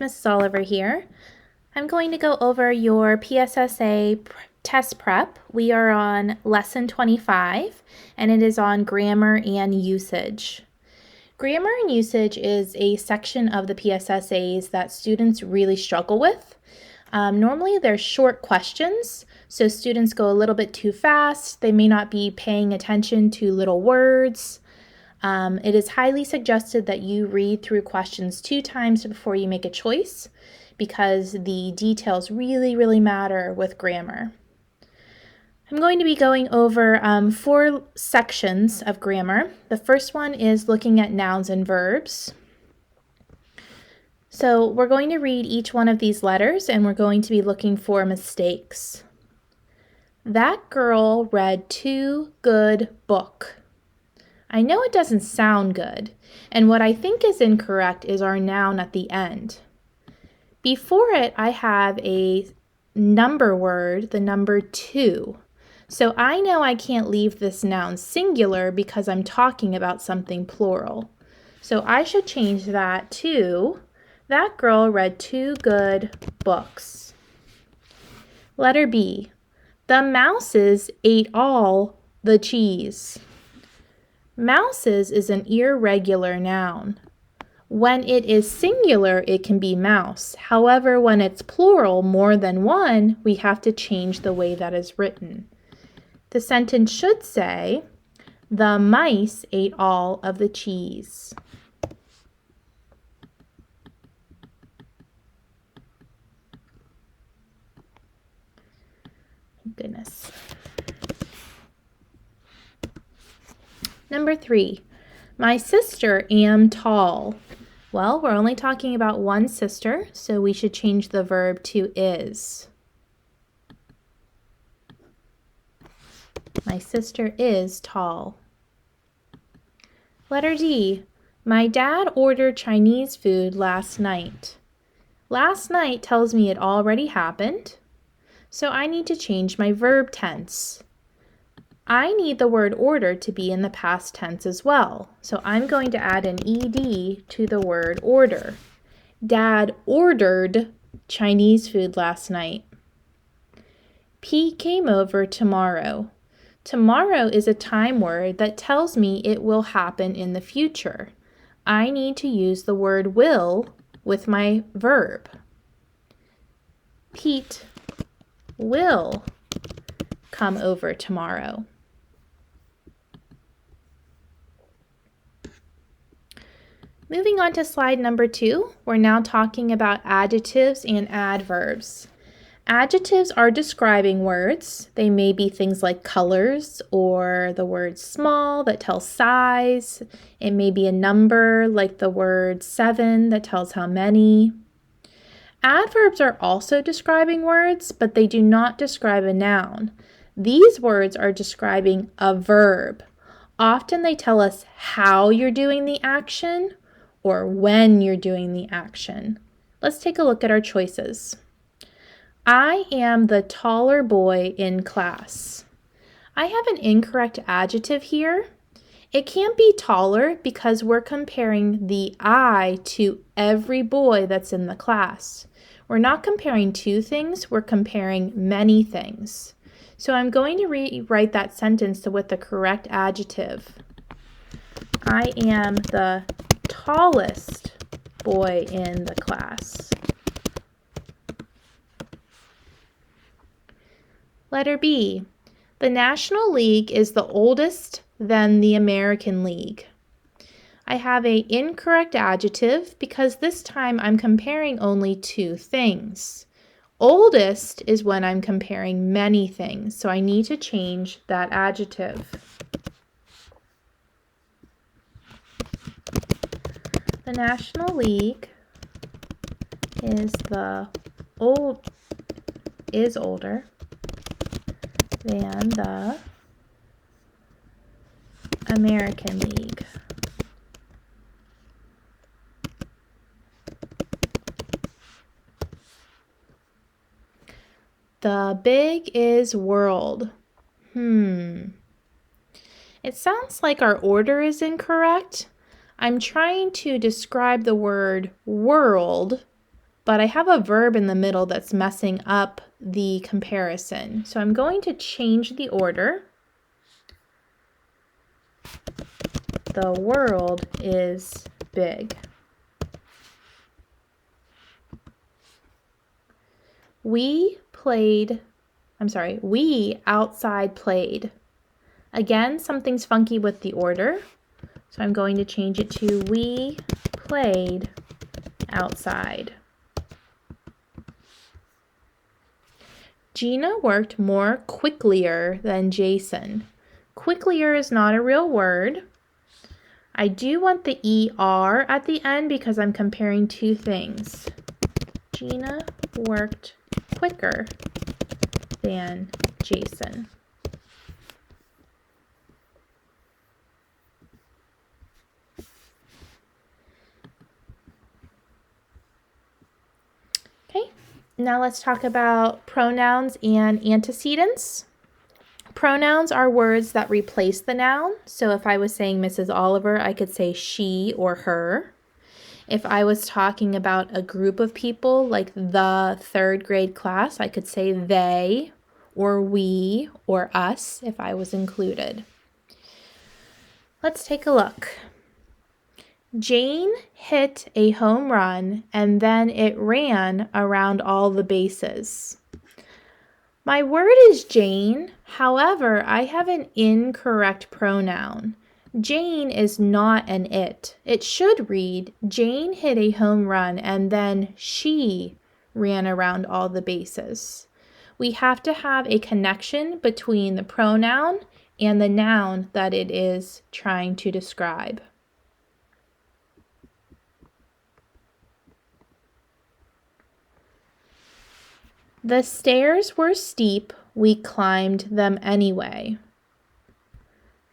Mrs. Oliver here. I'm going to go over your PSSA test prep. We are on lesson 25 and it is on grammar and usage. Grammar and usage is a section of the PSSAs that students really struggle with. Normally they're short questions, so students go a little bit too fast. They may not be paying attention to little words. It is highly suggested that you read through questions 2 times before you make a choice because the details really matter with grammar. I'm going to be going over 4 sections of grammar. The first one is looking at nouns and verbs. So we're going to read each one of these letters and we're going to be looking for mistakes. That girl read 2 good books. I know it doesn't sound good, and what I think is incorrect is our noun at the end. Before it, I have a number word, the number 2. So I know I can't leave this noun singular because I'm talking about something plural. So I should change that to, that girl read 2 good books. Letter B, the mouses ate all the cheese. Mouses is an irregular noun. When it is singular, it can be mouse. However, when it's plural, more than one, we have to change the way that is written. The sentence should say, the mice ate all of the cheese. Goodness. Number 3, my sister am tall. Well, we're only talking about one sister, so we should change the verb to is. My sister is tall. Letter D, my dad ordered Chinese food last night. Last night tells me it already happened, so I need to change my verb tense. I need the word order to be in the past tense as well, so I'm going to add an ed to the word order. Dad ordered Chinese food last night. Pete came over tomorrow. Tomorrow is a time word that tells me it will happen in the future. I need to use the word will with my verb. Pete will come over tomorrow. Moving on to slide number 2, we're now talking about adjectives and adverbs. Adjectives are describing words. They may be things like colors or the word small that tells size. It may be a number like the word 7 that tells how many. Adverbs are also describing words, but they do not describe a noun. These words are describing a verb. Often they tell us how you're doing the action or when you're doing the action. Let's take a look at our choices. I am the taller boy in class. I have an incorrect adjective here. It can't be taller because we're comparing the I to every boy that's in the class. We're not comparing 2 things, we're comparing many things. So I'm going to rewrite that sentence with the correct adjective. I am the tallest boy in the class. Letter B, the National League is the oldest than the American League. I have an incorrect adjective because this time I'm comparing only 2 things. Oldest is when I'm comparing many things, so I need to change that adjective. The National League is older than the American League. The big is world. It sounds like our order is incorrect. I'm trying to describe the word world but I have a verb in the middle that's messing up the comparison. So I'm going to change the order. The world is big. We outside played. Again, something's funky with the order, so I'm going to change it to we played outside. Gina worked more quicklier than Jason. Quicklier is not a real word. I do want the ER at the end because I'm comparing two things. Gina worked quicker than Jason. Okay, now let's talk about pronouns and antecedents. Pronouns are words that replace the noun. So if I was saying Mrs. Oliver, I could say she or her. If I was talking about a group of people, like the third grade class, I could say they or we or us if I was included. Let's take a look. Jane hit a home run and then it ran around all the bases. My word is Jane, however, I have an incorrect pronoun. Jane is not an it. It should read, Jane hit a home run and then she ran around all the bases. We have to have a connection between the pronoun and the noun that it is trying to describe. The stairs were steep, we climbed them anyway.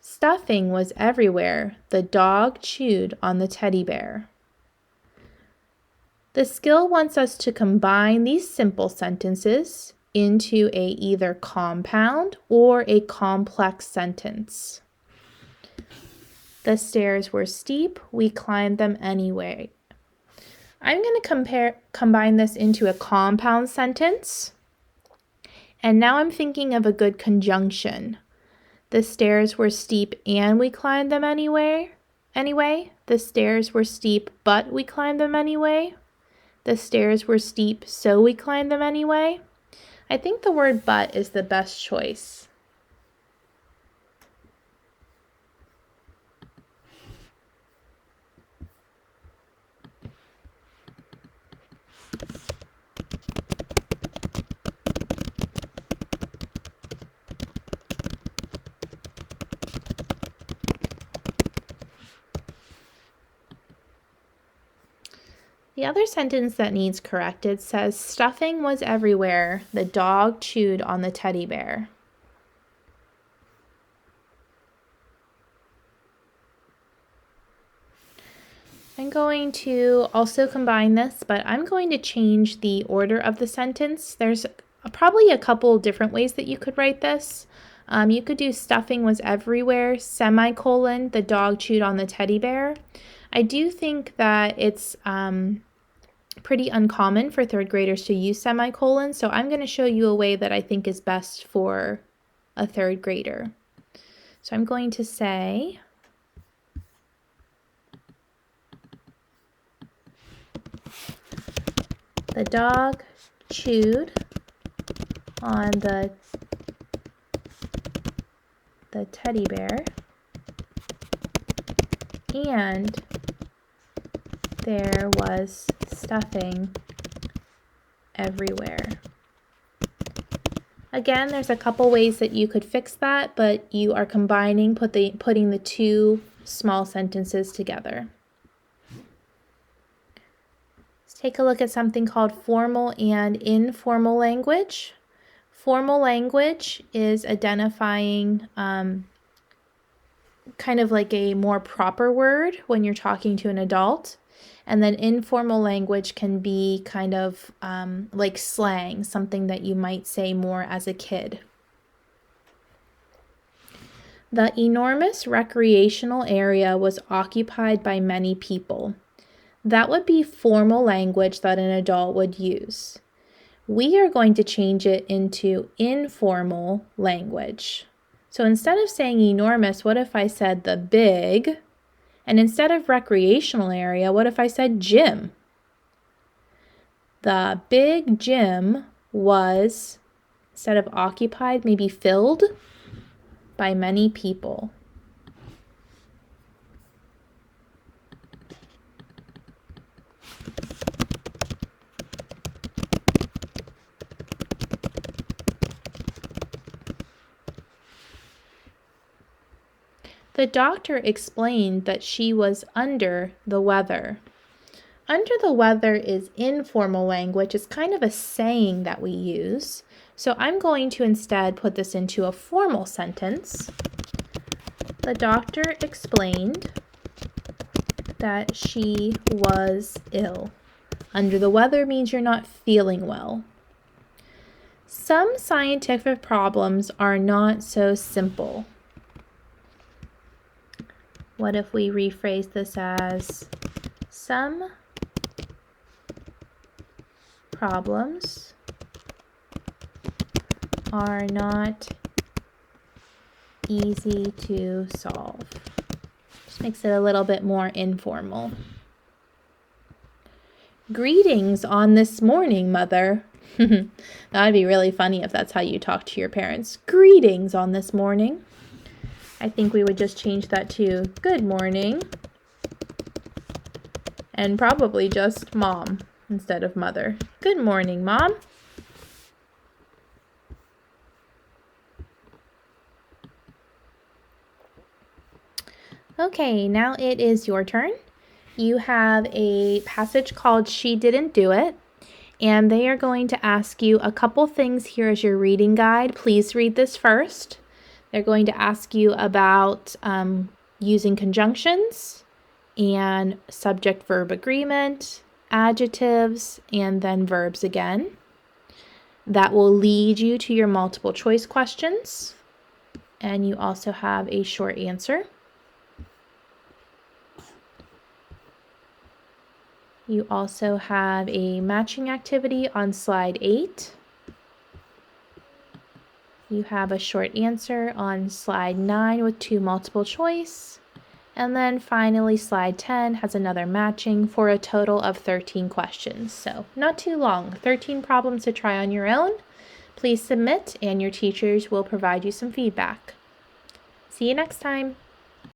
Stuffing was everywhere, the dog chewed on the teddy bear. The skill wants us to combine these simple sentences into a either compound or a complex sentence. The stairs were steep, we climbed them anyway. I'm going to combine this into a compound sentence. And now I'm thinking of a good conjunction. The stairs were steep and we climbed them anyway. The stairs were steep, but we climbed them anyway. The stairs were steep, so we climbed them anyway. I think the word but is the best choice. The other sentence that needs corrected says, stuffing was everywhere, the dog chewed on the teddy bear. I'm going to also combine this, but I'm going to change the order of the sentence. There's probably a couple different ways that you could write this. You could do stuffing was everywhere, semicolon, the dog chewed on the teddy bear. I do think that it's pretty uncommon for third graders to use semicolons, so I'm going to show you a way that I think is best for a third grader. So I'm going to say, the dog chewed on the teddy bear, and there was stuffing everywhere. Again, there's a couple ways that you could fix that, but you are combining, putting the two small sentences together. Let's take a look at something called formal and informal language. Formal language is identifying kind of like a more proper word when you're talking to an adult. And then informal language can be kind of like slang, something that you might say more as a kid. The enormous recreational area was occupied by many people. That would be formal language that an adult would use. We are going to change it into informal language. So instead of saying enormous, what if I said the big? And instead of recreational area, what if I said gym? The big gym was, instead of occupied, maybe filled by many people. The doctor explained that she was under the weather. Under the weather is informal language. It's kind of a saying that we use. So I'm going to instead put this into a formal sentence. The doctor explained that she was ill. Under the weather means you're not feeling well. Some scientific problems are not so simple. What if we rephrase this as some problems are not easy to solve? Just makes it a little bit more informal. Greetings on this morning, Mother. That'd be really funny if that's how you talk to your parents. Greetings on this morning. I think we would just change that to good morning. And probably just Mom instead of Mother. Good morning, Mom. Okay, now it is your turn. You have a passage called She Didn't Do It, and they are going to ask you a couple things here as your reading guide. Please read this first. They're going to ask you about using conjunctions and subject-verb agreement, adjectives, and then verbs again. That will lead you to your multiple choice questions. And you also have a short answer. You also have a matching activity on slide 8. You have a short answer on slide 9 with 2 multiple choice. And then finally, slide 10 has another matching for a total of 13 questions. So not too long, 13 problems to try on your own. Please submit and your teachers will provide you some feedback. See you next time.